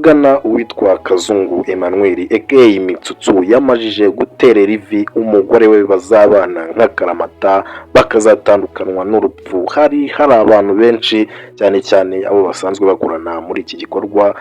tuvugana uwitwa Kazungu Emmanuel aka Mitsutsu yamajije guterera ivi umugore we bazabana nk'akaramata bakazatandukanwa n'urupfu. Hari abantu benshi cyane cyane abo basanzwe bakorana muri iki gikorwa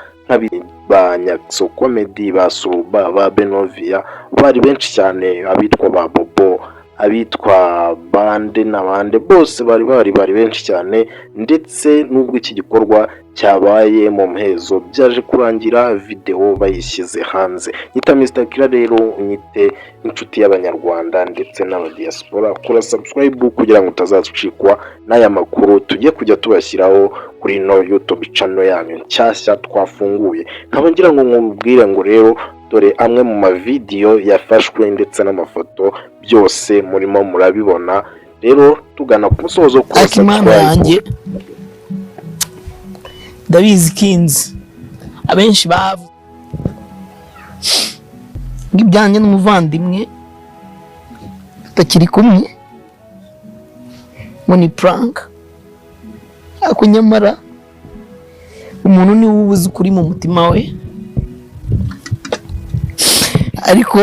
ba Nyakso Comedy, ba Suruba, ba Benovia, bari benshi cyane, abitwa ba Bobo, abitwa Bande n'abandi bose bari benshi cyane, ndetse n'ubwo iki gikorwa cyabaye mu mpezo byaje kurangira video bayishyize hanze. Nyita Mr Kira rero unyite inshuti y'abanyarwanda ndetse n'abadiaspora, kora subscribe kugira ngo utazacikwa n'aya makuru tujye kujya tubashyiraho kuri no YouTube channel yanyu nshyashya twafunguye. Nkaba ngira ngo nkubwire ngo rero dore amwe mu mavideo yafashwe ndetse n'amafoto byose murimo murabibona. Rero tugana ku musozo kuri subscribe. Daviz Kings abenshi bavu ngibyanjye n'umuvandimwe tutakiri kumwe ngo ni prank, ako nyamara umuntu ni ubuze kuri mu mutima we, ariko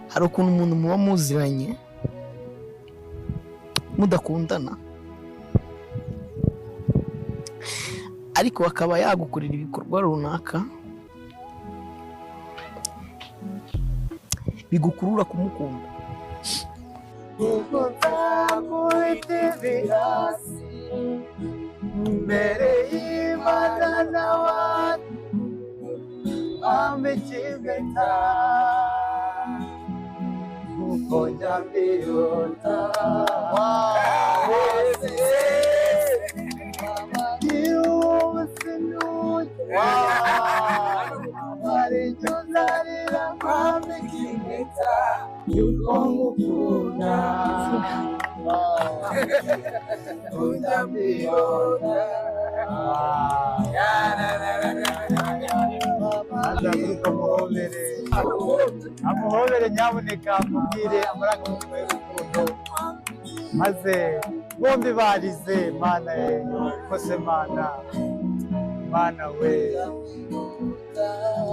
hari ukuntu umuntu muba muziranye mudakundana ariko akaba yagukorera ibikorwa runaka bigukurura kumukunda. Mbere y'Imana n'abantu amekigeta kuko nyambirota wose Marinyonarira amekigeta yuko ngukunda amuhobere nyaboneka mubwire amarangamutima y'urukundo maze bombi barize. Mana ye kose mana we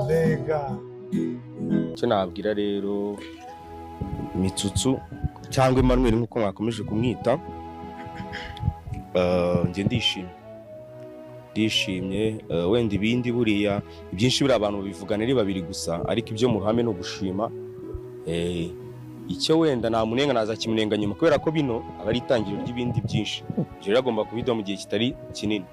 mbega icyo nabwira rero Mitsutsu cyangwa Emmanuel nk'uko mwakomeje kumwita, njye ndishimye wenda ibindi buriya ibyinshi biri abantu bivugana ari babiri gusa, ariko ibyo mu ruhame no gushima. Icyo wenda namunenga nazakimunenga nyuma kubera ko bino aba ari itangiriro ry'ibindi byinshi, rero agomba kubidwa mu gihe kitari kinini.